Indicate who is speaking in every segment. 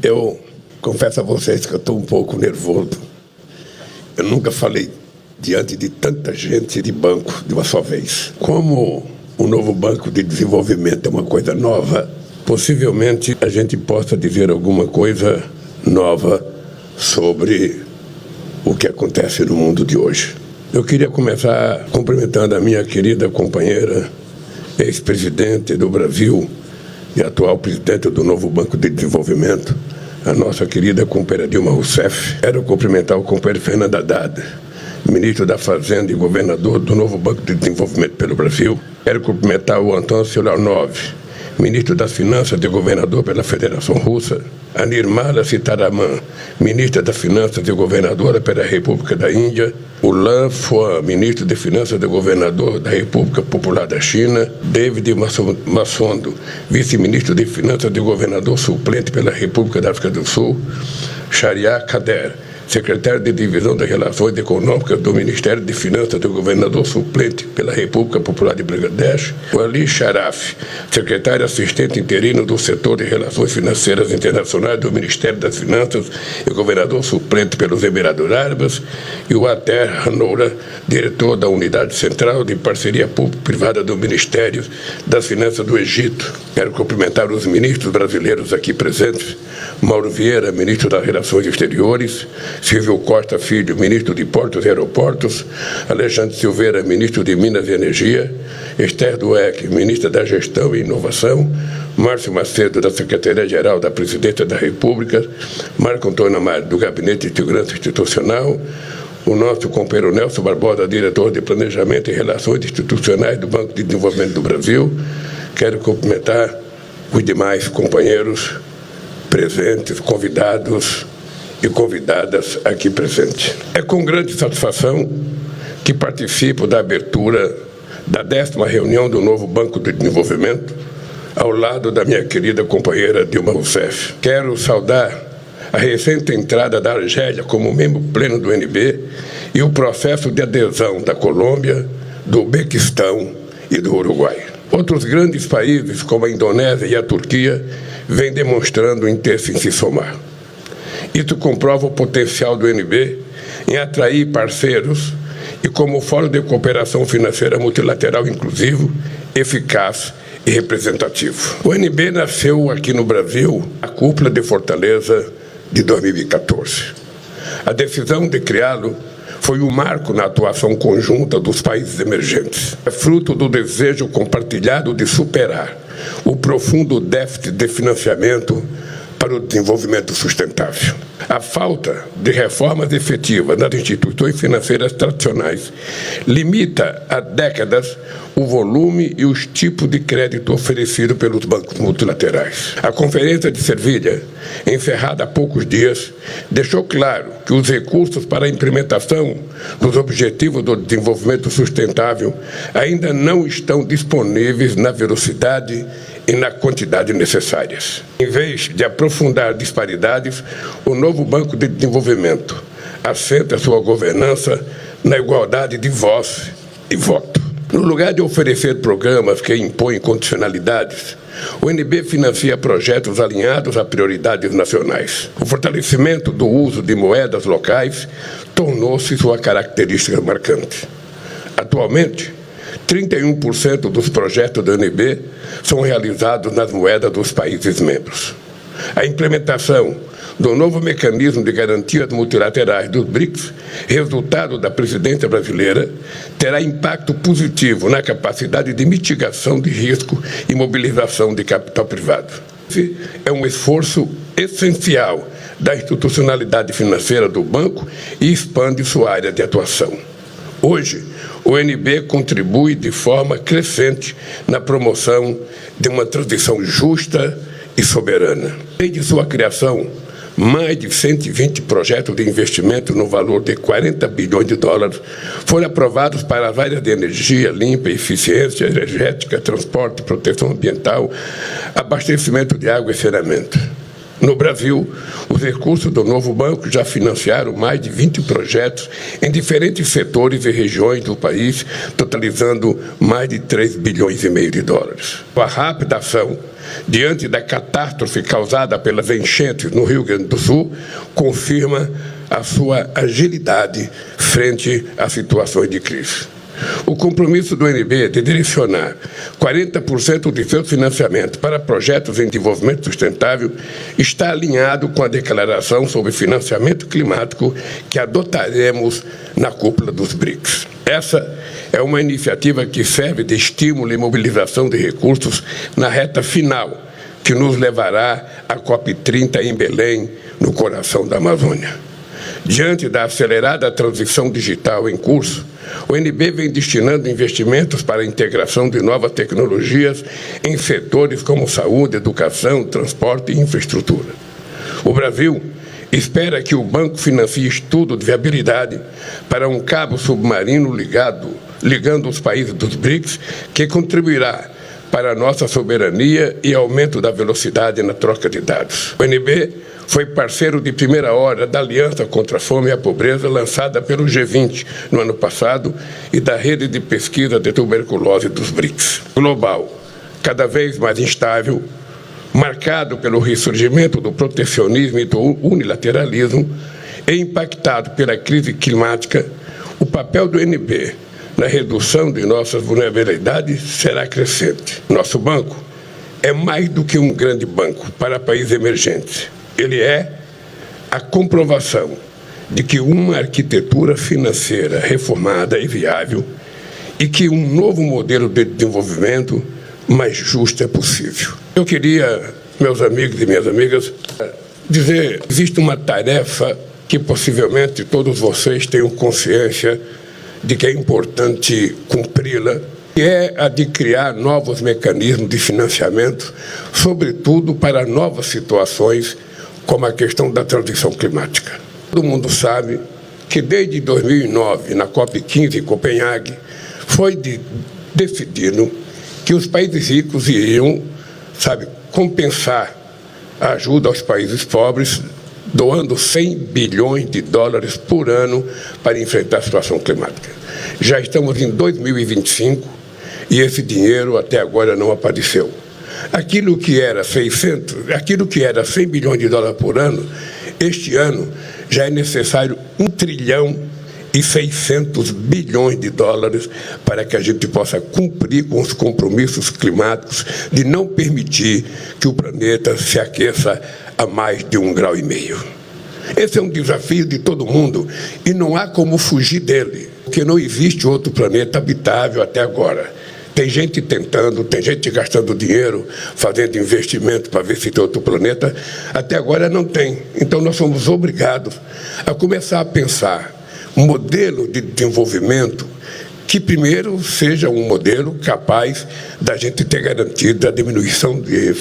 Speaker 1: Eu confesso a vocês que eu estou um pouco nervoso. Eu nunca falei diante de tanta gente de banco de uma só vez. Como o novo Banco de Desenvolvimento é uma coisa nova, possivelmente a gente possa dizer alguma coisa nova sobre o que acontece no mundo de hoje. Eu queria começar cumprimentando a minha querida companheira, ex-presidente do Brasil e atual presidente do novo Banco de Desenvolvimento, a nossa querida companheira Dilma Rousseff. Quero cumprimentar o companheiro Fernando Haddad, ministro da Fazenda e governador do novo Banco de Desenvolvimento pelo Brasil. Quero cumprimentar o Anton Siluanov, ministro das Finanças e governador pela Federação Russa, a Nirmala Sitharaman, ministra das Finanças e governadora pela República da Índia, o Lan Fuan, ministro de Finanças e governador da República Popular da China, David Massondo, vice-ministro de Finanças e governador suplente pela República da África do Sul, Shahriar Kader, secretário de Divisão das Relações Econômicas do Ministério de Finanças do governador suplente pela República Popular de Bangladesh, o Ali Sharaf, secretário assistente interino do setor de Relações Financeiras Internacionais do Ministério das Finanças e governador suplente pelos Emirados Árabes, e o Ater Hanoura, diretor da Unidade Central de Parceria Público-Privada do Ministério das Finanças do Egito. Quero cumprimentar os ministros brasileiros aqui presentes, Mauro Vieira, ministro das Relações Exteriores, Silvio Costa Filho, ministro de Portos e Aeroportos, Alexandre Silveira, ministro de Minas e Energia, Esther Dweck, ministra da Gestão e Inovação, Márcio Macedo, da Secretaria-Geral da Presidência da República, Marco Antônio Amaro, do Gabinete de Segurança Institucional, o nosso companheiro Nelson Barbosa, diretor de Planejamento e Relações Institucionais do Banco de Desenvolvimento do Brasil. Quero cumprimentar os demais companheiros presentes, convidados e convidadas aqui presentes. É com grande satisfação que participo da abertura da 10ª reunião do novo Banco de Desenvolvimento, ao lado da minha querida companheira Dilma Rousseff. Quero saudar a recente entrada da Argélia como membro pleno do NB e o processo de adesão da Colômbia, do Uzbequistão e do Uruguai. Outros grandes países, como a Indonésia e a Turquia, vêm demonstrando interesse em se somar. Isso comprova o potencial do NB em atrair parceiros e como fórum de cooperação financeira multilateral inclusivo, eficaz e representativo. O NB nasceu aqui no Brasil, a Cúpula de Fortaleza de 2014. A decisão de criá-lo foi um marco na atuação conjunta dos países emergentes. É fruto do desejo compartilhado de superar o profundo déficit de financiamento para o desenvolvimento sustentável. A falta de reformas efetivas nas instituições financeiras tradicionais limita há décadas o volume e os tipos de crédito oferecido pelos bancos multilaterais. A Conferência de Sevilha, encerrada há poucos dias, deixou claro que os recursos para a implementação dos Objetivos do Desenvolvimento Sustentável ainda não estão disponíveis na velocidade e na quantidade necessárias. Em vez de aprofundar disparidades, o novo Banco de Desenvolvimento assenta sua governança na igualdade de voz e voto. No lugar de oferecer programas que impõem condicionalidades, o NB financia projetos alinhados a prioridades nacionais. O fortalecimento do uso de moedas locais tornou-se sua característica marcante. Atualmente, 31% dos projetos do NB são realizados nas moedas dos países membros. A implementação do novo mecanismo de garantias multilaterais dos BRICS, resultado da presidência brasileira, terá impacto positivo na capacidade de mitigação de risco e mobilização de capital privado. Esse é um esforço essencial da institucionalidade financeira do banco e expande sua área de atuação. Hoje, o NB contribui de forma crescente na promoção de uma transição justa e soberana. Desde sua criação, mais de 120 projetos de investimento no valor de 40 bilhões de dólares foram aprovados para as áreas de energia limpa, eficiência energética, transporte, proteção ambiental, abastecimento de água e saneamento. No Brasil, os recursos do novo banco já financiaram mais de 20 projetos em diferentes setores e regiões do país, totalizando mais de 3,5 bilhões de dólares. A rápida ação diante da catástrofe causada pelas enchentes no Rio Grande do Sul, confirma a sua agilidade frente a situações de crise. O compromisso do NB de direcionar 40% de seu financiamento para projetos em desenvolvimento sustentável está alinhado com a declaração sobre financiamento climático que adotaremos na cúpula dos BRICS. Essa é uma iniciativa que serve de estímulo e mobilização de recursos na reta final, que nos levará à COP30 em Belém, no coração da Amazônia. Diante da acelerada transição digital em curso, o NB vem destinando investimentos para a integração de novas tecnologias em setores como saúde, educação, transporte e infraestrutura. O Brasil espera que o banco financie estudo de viabilidade para um cabo submarino ligando os países dos BRICS, que contribuirá para a nossa soberania e aumento da velocidade na troca de dados. O NB foi parceiro de primeira hora da Aliança contra a Fome e a Pobreza, lançada pelo G20 no ano passado, e da Rede de Pesquisa de Tuberculose dos BRICS. Global, cada vez mais instável, marcado pelo ressurgimento do protecionismo e do unilateralismo, e impactado pela crise climática, o papel do NB na redução de nossas vulnerabilidades será crescente. Nosso banco é mais do que um grande banco para países emergentes. Ele é a comprovação de que uma arquitetura financeira reformada é viável e que um novo modelo de desenvolvimento mais justo é possível. Eu queria, meus amigos e minhas amigas, dizer que existe uma tarefa que possivelmente todos vocês tenham consciência de que é importante cumpri-la, que é a de criar novos mecanismos de financiamento, sobretudo para novas situações, como a questão da transição climática. Todo mundo sabe que desde 2009, na COP15 em Copenhague, foi decidido que os países ricos iriam, compensar a ajuda aos países pobres, doando 100 bilhões de dólares por ano para enfrentar a situação climática. Já estamos em 2025 e esse dinheiro até agora não apareceu. Aquilo que era 100 bilhões de dólares por ano, este ano já é necessário 1 trilhão e 600 bilhões de dólares para que a gente possa cumprir com os compromissos climáticos de não permitir que o planeta se aqueça a mais de 1,5 graus. Esse é um desafio de todo mundo e não há como fugir dele, porque não existe outro planeta habitável até agora. Tem gente tentando, tem gente gastando dinheiro, fazendo investimento para ver se tem outro planeta. Até agora não tem. Então nós somos obrigados a começar a pensar um modelo de desenvolvimento que primeiro seja um modelo capaz da gente ter garantido a diminuição de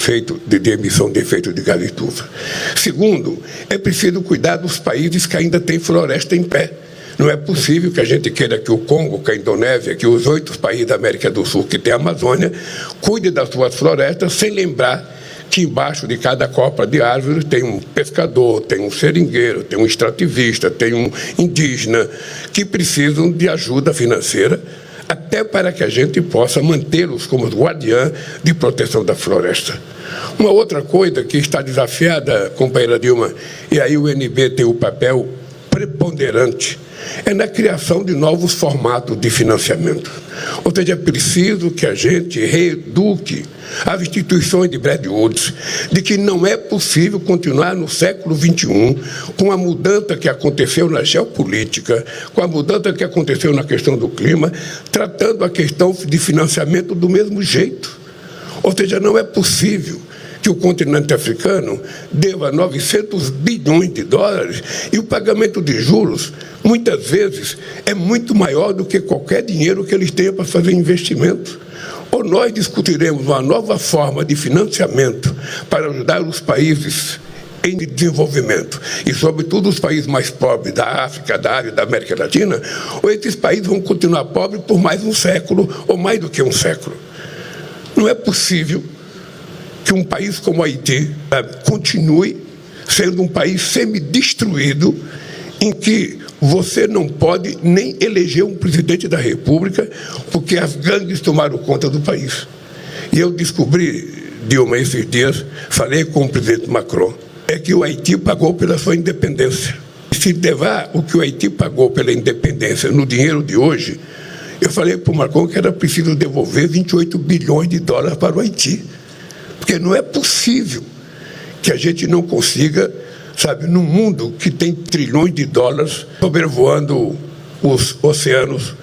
Speaker 1: emissão de efeito de gás estufa. Segundo, é preciso cuidar dos países que ainda têm floresta em pé. Não é possível que a gente queira que o Congo, que a Indonésia, que os 8 países da América do Sul que tem a Amazônia, cuide das suas florestas sem lembrar que embaixo de cada copa de árvore tem um pescador, tem um seringueiro, tem um extrativista, tem um indígena, que precisam de ajuda financeira, até para que a gente possa mantê-los como guardiã de proteção da floresta. Uma outra coisa que está desafiada, companheira Dilma, e aí o NB tem o papel preponderante, é na criação de novos formatos de financiamento. Ou seja, é preciso que a gente reeduque as instituições de Bretton Woods de que não é possível continuar no século XXI com a mudança que aconteceu na geopolítica, com a mudança que aconteceu na questão do clima, tratando a questão de financiamento do mesmo jeito. Ou seja, não é possível que o continente africano deva 900 bilhões de dólares e o pagamento de juros, muitas vezes, é muito maior do que qualquer dinheiro que eles tenham para fazer investimento. Ou nós discutiremos uma nova forma de financiamento para ajudar os países em desenvolvimento, e sobretudo os países mais pobres da África, da Ásia, da América Latina, ou esses países vão continuar pobres por mais um século, ou mais do que um século. Não é possível que um país como o Haiti continue sendo um país semi-destruído, em que você não pode nem eleger um presidente da República, porque as gangues tomaram conta do país. E eu descobri, Dilma esses dias, falei com o presidente Macron, é que o Haiti pagou pela sua independência. Se levar o que o Haiti pagou pela independência no dinheiro de hoje, eu falei para o Macron que era preciso devolver 28 bilhões de dólares para o Haiti. Porque não é possível que a gente não consiga, sabe, num mundo que tem trilhões de dólares sobrevoando os oceanos,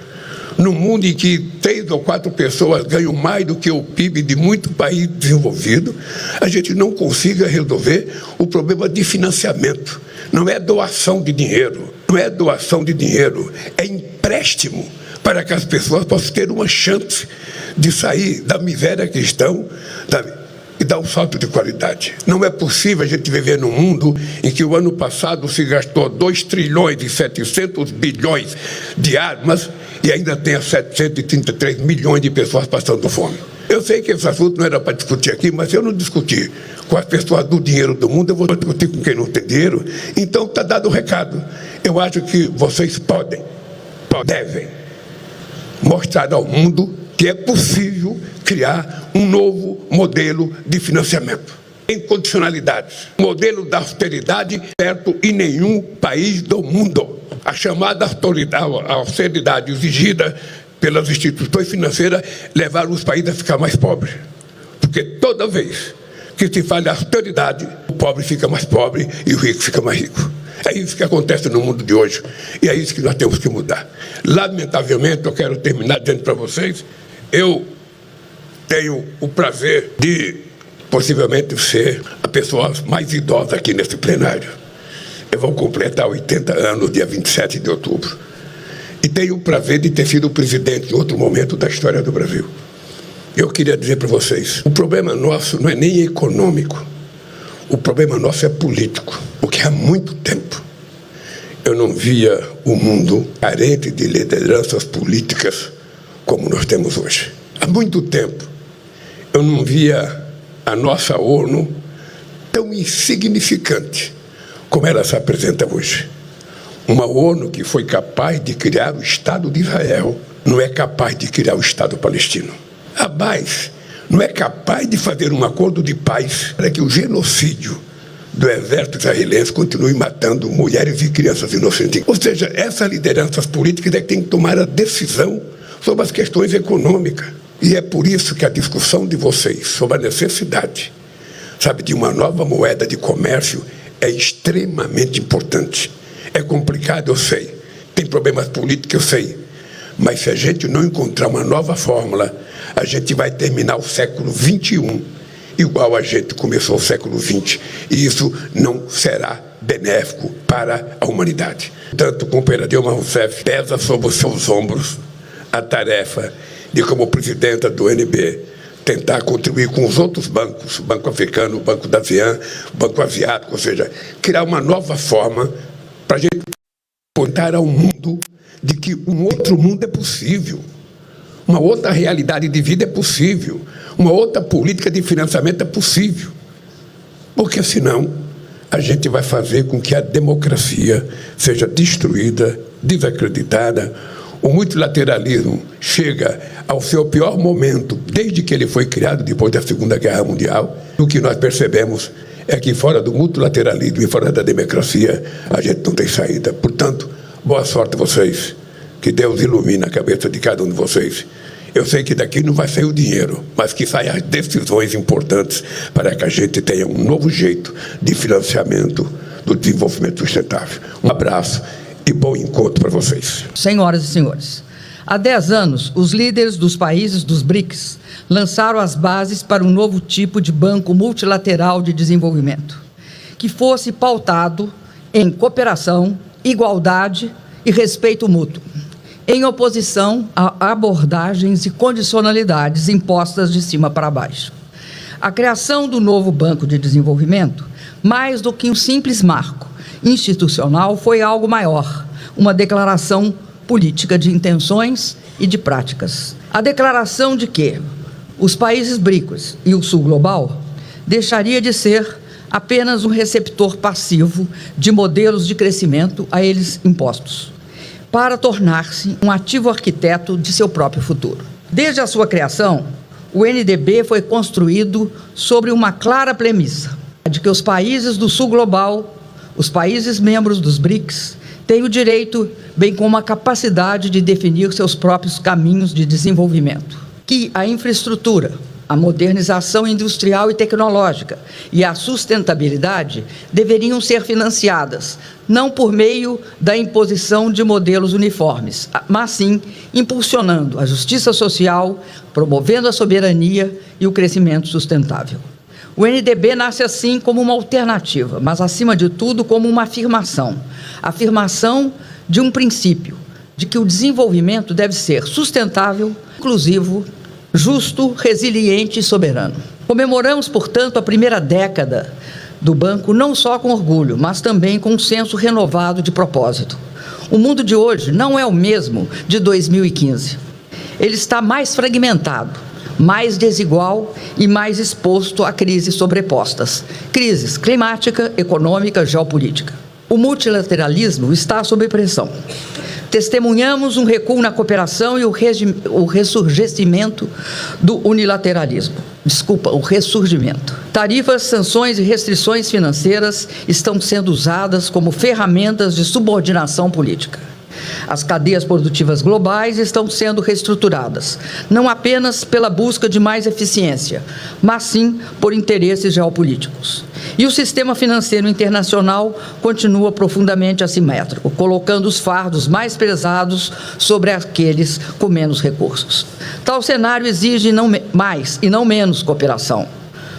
Speaker 1: num mundo em que 3 ou 4 pessoas ganham mais do que o PIB de muito país desenvolvido, a gente não consiga resolver o problema de financiamento. Não é doação de dinheiro, não é doação de dinheiro, é empréstimo para que as pessoas possam ter uma chance de sair da miséria que estão, sabe, e dar um salto de qualidade. Não é possível a gente viver num mundo em que o ano passado se gastou 2 trilhões e 700 bilhões de armas e ainda tenha 733 milhões de pessoas passando fome. Eu sei que esse assunto não era para discutir aqui, mas se eu não discutir com as pessoas do dinheiro do mundo, eu vou discutir com quem não tem dinheiro. Então está dado o recado. Eu acho que vocês devem mostrar ao mundo que é possível criar um novo modelo de financiamento, em condicionalidades. O modelo da austeridade certo em nenhum país do mundo. A chamada austeridade exigida pelas instituições financeiras levaram os países a ficar mais pobres. Porque toda vez que se fala de austeridade, o pobre fica mais pobre e o rico fica mais rico. É isso que acontece no mundo de hoje e é isso que nós temos que mudar. Lamentavelmente, eu quero terminar dizendo para vocês, eu tenho o prazer de, possivelmente, ser a pessoa mais idosa aqui nesse plenário. Eu vou completar 80 anos, dia 27 de outubro. E tenho o prazer de ter sido presidente em outro momento da história do Brasil. Eu queria dizer para vocês, o problema nosso não é nem econômico, o problema nosso é político. Porque há muito tempo eu não via o mundo carente de lideranças políticas como nós temos hoje. Há muito tempo eu não via a nossa ONU tão insignificante como ela se apresenta hoje. Uma ONU que foi capaz de criar o Estado de Israel, não é capaz de criar o Estado palestino. Abbas não é capaz de fazer um acordo de paz para que o genocídio do exército israelense continue matando mulheres e crianças inocentes. Ou seja, essas lideranças políticas é que têm que tomar a decisão sobre as questões econômicas. E é por isso que a discussão de vocês sobre a necessidade, sabe, de uma nova moeda de comércio é extremamente importante. É complicado, eu sei. Tem problemas políticos, eu sei. Mas se a gente não encontrar uma nova fórmula, a gente vai terminar o século XXI igual a gente começou o século XX. E isso não será benéfico para a humanidade. Portanto, o companheiro Dilma Rousseff pesa sobre os seus ombros a tarefa de, como presidenta do UNB, tentar contribuir com os outros bancos, o Banco Africano, o Banco da ASEAN, o Banco Asiático, ou seja, criar uma nova forma para a gente contar ao mundo de que um outro mundo é possível, uma outra realidade de vida é possível, uma outra política de financiamento é possível. Porque senão a gente vai fazer com que a democracia seja destruída, desacreditada. O multilateralismo chega ao seu pior momento desde que ele foi criado depois da Segunda Guerra Mundial. O que nós percebemos é que fora do multilateralismo e fora da democracia a gente não tem saída. Portanto, boa sorte a vocês. Que Deus ilumine a cabeça de cada um de vocês. Eu sei que daqui não vai sair o dinheiro, mas que saiam as decisões importantes para que a gente tenha um novo jeito de financiamento do desenvolvimento sustentável. Um abraço e bom encontro para vocês.
Speaker 2: Senhoras e senhores, há 10 anos, os líderes dos países dos BRICS lançaram as bases para um novo tipo de banco multilateral de desenvolvimento, que fosse pautado em cooperação, igualdade e respeito mútuo, em oposição a abordagens e condicionalidades impostas de cima para baixo. A criação do novo Banco de Desenvolvimento, mais do que um simples marco institucional, foi algo maior, uma declaração política de intenções e de práticas. A declaração de que os países BRICS e o Sul Global deixaria de ser apenas um receptor passivo de modelos de crescimento a eles impostos, para tornar-se um ativo arquiteto de seu próprio futuro. Desde a sua criação, o NDB foi construído sobre uma clara premissa de que os países do Sul Global, os países membros dos BRICS, têm o direito, bem como a capacidade de definir seus próprios caminhos de desenvolvimento. Que a infraestrutura, a modernização industrial e tecnológica e a sustentabilidade deveriam ser financiadas, não por meio da imposição de modelos uniformes, mas sim impulsionando a justiça social, promovendo a soberania e o crescimento sustentável. O NDB nasce assim como uma alternativa, mas, acima de tudo, como uma afirmação de um princípio, de que o desenvolvimento deve ser sustentável, inclusivo, justo, resiliente e soberano. Comemoramos, portanto, a primeira década do banco não só com orgulho, mas também com um senso renovado de propósito. O mundo de hoje não é o mesmo de 2015. Ele está mais fragmentado, mais desigual e mais exposto a crises sobrepostas. Crises climática, econômica, geopolítica. O multilateralismo está sob pressão. Testemunhamos um recuo na cooperação e o ressurgimento do unilateralismo. O ressurgimento. Tarifas, sanções e restrições financeiras estão sendo usadas como ferramentas de subordinação política. As cadeias produtivas globais estão sendo reestruturadas, não apenas pela busca de mais eficiência, mas sim por interesses geopolíticos. E o sistema financeiro internacional continua profundamente assimétrico, colocando os fardos mais pesados sobre aqueles com menos recursos. Tal cenário exige mais e não menos cooperação.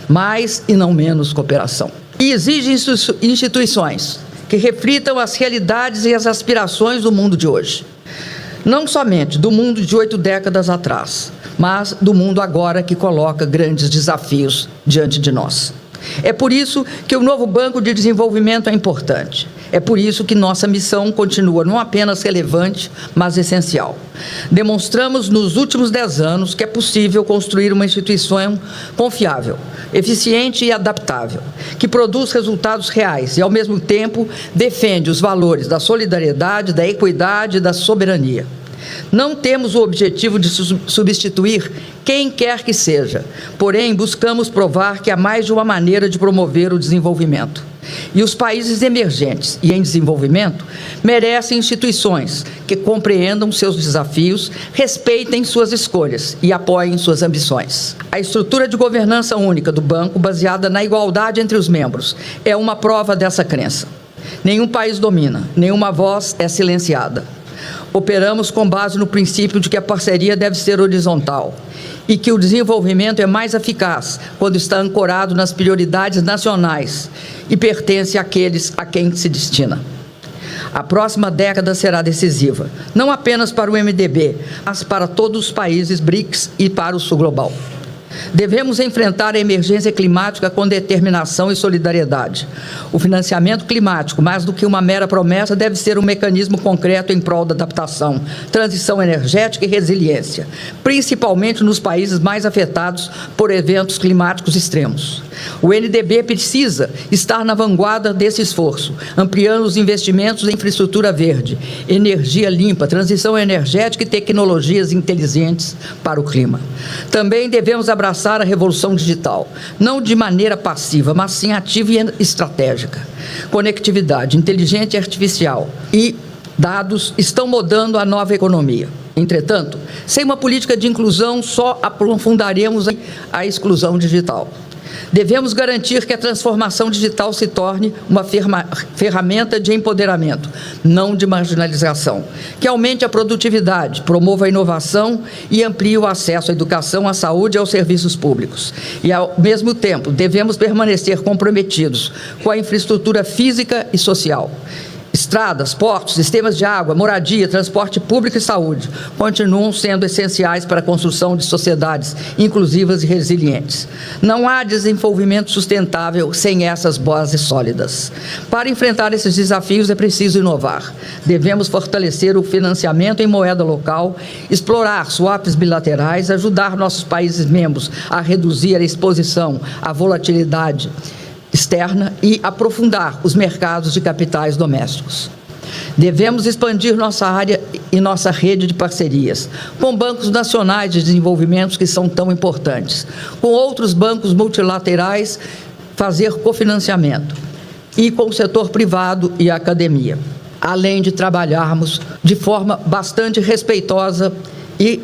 Speaker 2: Mais e não menos cooperação. E exige instituições que reflitam as realidades e as aspirações do mundo de hoje. Não somente do mundo de 8 décadas atrás, mas do mundo agora que coloca grandes desafios diante de nós. É por isso que o novo Banco de Desenvolvimento é importante. É por isso que nossa missão continua não apenas relevante, mas essencial. Demonstramos nos últimos 10 anos que é possível construir uma instituição confiável, eficiente e adaptável, que produz resultados reais e, ao mesmo tempo, defende os valores da solidariedade, da equidade e da soberania. Não temos o objetivo de substituir quem quer que seja, porém buscamos provar que há mais de uma maneira de promover o desenvolvimento. E os países emergentes e em desenvolvimento merecem instituições que compreendam seus desafios, respeitem suas escolhas e apoiem suas ambições. A estrutura de governança única do banco, baseada na igualdade entre os membros, é uma prova dessa crença. Nenhum país domina, nenhuma voz é silenciada. Operamos com base no princípio de que a parceria deve ser horizontal e que o desenvolvimento é mais eficaz quando está ancorado nas prioridades nacionais e pertence àqueles a quem se destina. A próxima década será decisiva, não apenas para o MDB, mas para todos os países BRICS e para o Sul Global. Devemos enfrentar a emergência climática com determinação e solidariedade. O financiamento climático, mais do que uma mera promessa, deve ser um mecanismo concreto em prol da adaptação, transição energética e resiliência, principalmente nos países mais afetados por eventos climáticos extremos. O NDB precisa estar na vanguarda desse esforço, ampliando os investimentos em infraestrutura verde, energia limpa, transição energética e tecnologias inteligentes para o clima. Também devemos abraçar a revolução digital, não de maneira passiva, mas sim ativa e estratégica. Conectividade, inteligência artificial e dados estão mudando a nova economia. Entretanto, sem uma política de inclusão, só aprofundaremos a exclusão digital. Devemos garantir que a transformação digital se torne uma ferramenta de empoderamento, não de marginalização, que aumente a produtividade, promova a inovação e amplie o acesso à educação, à saúde e aos serviços públicos. E, ao mesmo tempo, devemos permanecer comprometidos com a infraestrutura física e social. Estradas, portos, sistemas de água, moradia, transporte público e saúde continuam sendo essenciais para a construção de sociedades inclusivas e resilientes. Não há desenvolvimento sustentável sem essas bases sólidas. Para enfrentar esses desafios é preciso inovar. Devemos fortalecer o financiamento em moeda local, explorar swaps bilaterais, ajudar nossos países membros a reduzir a exposição à volatilidade externa e aprofundar os mercados de capitais domésticos. Devemos expandir nossa área e nossa rede de parcerias, com bancos nacionais de desenvolvimento que são tão importantes, com outros bancos multilaterais, fazer cofinanciamento, e com o setor privado e a academia, além de trabalharmos de forma bastante respeitosa e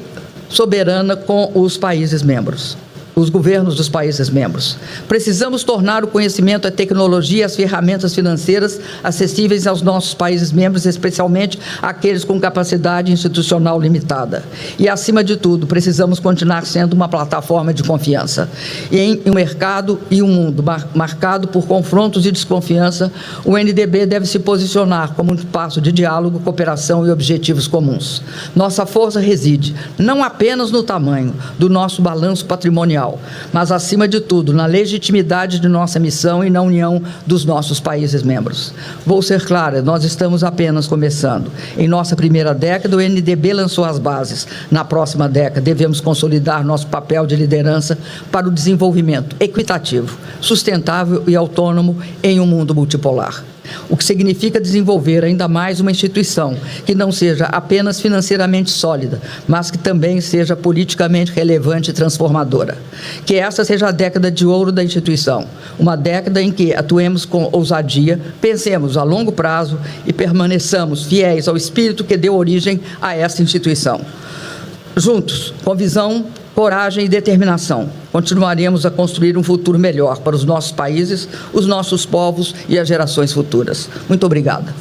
Speaker 2: soberana com os países membros, os governos dos países membros. Precisamos tornar o conhecimento, a tecnologia e as ferramentas financeiras acessíveis aos nossos países membros, especialmente aqueles com capacidade institucional limitada. E, acima de tudo, precisamos continuar sendo uma plataforma de confiança. E em um mercado e um mundo marcado por confrontos e desconfiança, o NDB deve se posicionar como um espaço de diálogo, cooperação e objetivos comuns. Nossa força reside não apenas no tamanho do nosso balanço patrimonial, mas, acima de tudo, na legitimidade de nossa missão e na união dos nossos países membros. Vou ser clara, nós estamos apenas começando. Em nossa primeira década, o NDB lançou as bases. Na próxima década, devemos consolidar nosso papel de liderança para o desenvolvimento equitativo, sustentável e autônomo em um mundo multipolar. O que significa desenvolver ainda mais uma instituição que não seja apenas financeiramente sólida, mas que também seja politicamente relevante e transformadora. Que essa seja a década de ouro da instituição, uma década em que atuemos com ousadia, pensemos a longo prazo e permaneçamos fiéis ao espírito que deu origem a essa instituição. Juntos, com visão, coragem e determinação, continuaremos a construir um futuro melhor para os nossos países, os nossos povos e as gerações futuras. Muito obrigada.